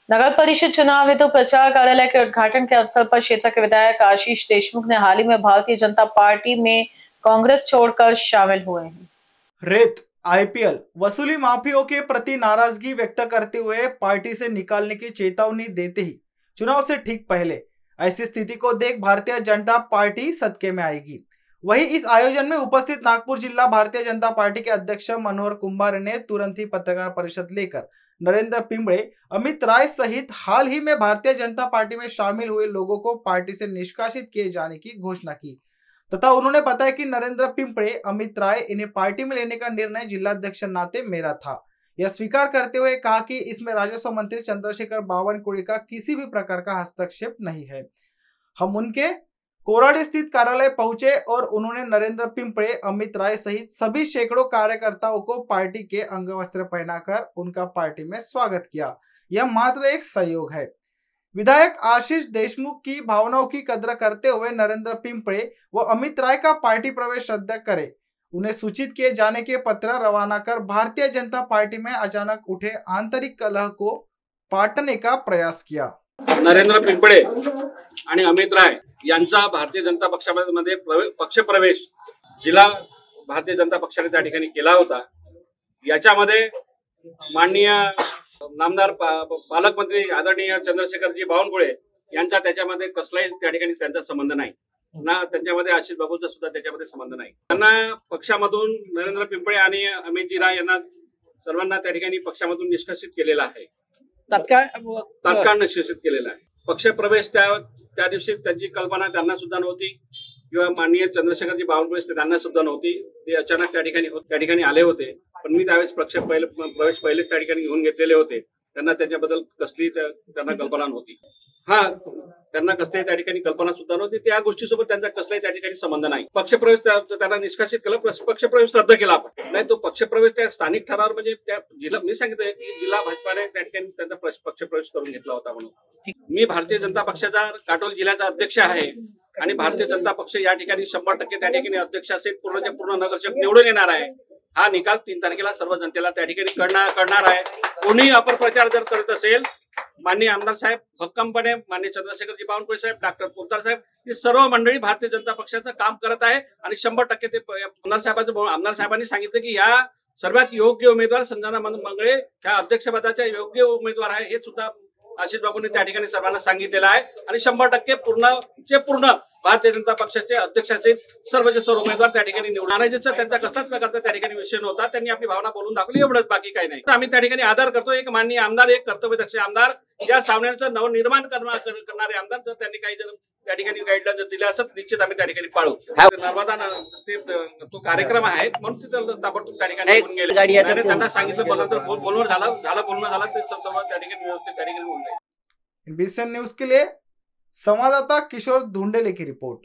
नगर परिषद चुनाव हेतु प्रचार कार्यालय के उद्घाटन के अवसर पर क्षेत्र के विधायक आशीष देशमुख ने हाल ही में भारतीय जनता पार्टी में कांग्रेस छोड़कर शामिल हुए हैं। रेत आईपीएल वसूली माफियों के प्रति नाराजगी व्यक्त करते हुए पार्टी से निकालने की चेतावनी देते ही चुनाव से ठीक पहले ऐसी स्थिति को देख भारतीय जनता पार्टी सदके में आएगी। वहीं इस आयोजन में उपस्थित नागपुर जिला भारतीय जनता पार्टी के अध्यक्ष मनोहर कुंभार ने तुरंत ही पत्रकार परिषद लेकर नरेंद्र पिंपळे, अमित राय सहित हाल ही में भारतीय जनता पार्टी में शामिल हुए लोगों को पार्टी से निष्कासित किए जाने की घोषणा की तथा उन्होंने बताया कि नरेंद्र पिंपळे, अमित राय इन्हें पार्टी में लेने का निर्णय जिलाध्यक्ष नाते मेरा था। यह स्वीकार करते हुए कहा कि इसमें राजस्व मंत्री चंद्रशेखर बावनकुळे का किसी भी प्रकार का हस्तक्षेप नहीं है। हम उनके कोराडी स्थित कार्यालय पहुंचे और उन्होंने नरेंद्र पिंपळे, अमित राय सहित सभी सैकड़ों कार्यकर्ताओं को पार्टी के अंगवस्त्र पहनाकर उनका पार्टी में स्वागत किया। यह मात्र एक सहयोग है। विधायक आशीष देशमुख की भावनाओं की कद्र करते हुए नरेंद्र पिंपळे व अमित राय का पार्टी प्रवेश रद्द करे, उन्हें सूचित किए जाने के पत्र रवाना कर भारतीय जनता पार्टी में अचानक उठे आंतरिक कलह को पाटने का प्रयास किया। नरेंद्र पिंपळे आणि अमित राय यांचा भारतीय जनता पक्षामध्ये पक्ष प्रवेश जिल्हा भारतीय जनता पक्षाने त्या ठिकाणी केला होता। याच्यामध्ये माननीय नामदार पालकमंत्री आदरणीय चंद्रशेखरजी बावनकुळे यांचा त्याच्यामध्ये कसलाही त्या ठिकाणी त्यांचा संबंध नाही ना, त्यांच्यामध्ये आशिष बाबूचा सुद्धा त्याच्यामध्ये संबंध नाही। त्यांना पक्षामधून नरेंद्र पिंपळे आणि अमितजी राय यांना सर्वांना त्या ठिकाणी पक्षामधून निष्कासित केलेला आहे, तात्काळ निष्कासित केलेला आहे। पक्ष प्रवेश त्या दिवशी त्यांची कल्पना त्यांना सुद्धा नव्हती किंवा माननीय चंद्रशेखरजी बावनकुळे त्यांना सुद्धा नव्हती। ते अचानक त्या ठिकाणी आले होते, पण मी त्यावेळेस प्रवेश पहिलेच त्या ठिकाणी घेऊन घेतलेले होते। त्यांना त्याच्याबद्दल कसली त्यांना कल्पना नव्हती। त्यांना कसली त्या ठिकाणी कल्पना सुद्धा नव्हती। त्या गोष्टीसोबत त्यांचा कसलाही त्या ठिकाणी संबंध नाही। पक्षप्रवेश त्यांना निष्कासित केलं, पक्षप्रवेश रद्द केला आपण नाही। तो पक्षप्रवेश त्या स्थानिक ठरावावर म्हणजे त्या जिल्हा मी सांगितलं की जिल्हा भाजपाने त्या ठिकाणी त्यांचा पक्षप्रवेश करून घेतला होता म्हणून। मी भारतीय जनता पक्षाचा काटोल जिल्ह्याचा अध्यक्ष आहे आणि भारतीय जनता पक्ष या ठिकाणी 100% त्या ठिकाणी अध्यक्ष असेल, पूर्णच्या पूर्ण नगरसेवक निवडून येणार आहे। हा निकाल 3 तारखेला सर्व जनतेला त्या ठिकाणी कळणार आहे। कोणी अपप्रचार जर करत असेल, माननीय आमदार साहेब भक्कमपणे, माननीय चंद्रशेखरजी बावनकुळे साहेब, डॉक्टर पोतदार साहेब, ही सर्व मंडळी भारतीय जनता पक्षाचं काम करत आहे आणि 100% ते आमदार साहेबांनी सांगितलं की या सर्वात योग्य उमेदवार संजना मंगळे ह्या अध्यक्षपदाच्या योग्य उमेदवार आहे, हे सुद्धा आशिष बाबूंनी त्या ठिकाणी सर्वांना सांगितलेलं आहे आणि 100% पूर्ण भारतीय जनता पक्षाचे अध्यक्षाचे सर्वचे सर्व उमेदवार त्या ठिकाणी निवडून आणायचे। त्यांचा कसलाच प्रकारचा त्या ठिकाणी विषय नव्हता। त्यांनी आपली भावना बोलून दाखवली, एवढंच, बाकी काही नाही। आम्ही त्या ठिकाणी आदर करतो। एक माननीय आमदार, एक कर्तव्यदक्ष आमदार, या सामन्याचं नवनिर्माण करणारे आमदार, जर त्यांनी काही जर त्या ठिकाणी गाईडलाईन जर दिल्या असत, निश्चित आम्ही त्या ठिकाणी पाळू। नर्मदा तो कार्यक्रम आहे म्हणून तिथं ताबडतोब त्या ठिकाणी होऊन गेले। त्यांना सांगितलं, बोलणं झालं ते सर्व त्या ठिकाणी व्यवस्थित त्या ठिकाणी होऊन जाईल। बीएसएन न्यूज के लिए संवाददाता किशोर धुंडेले की रिपोर्ट।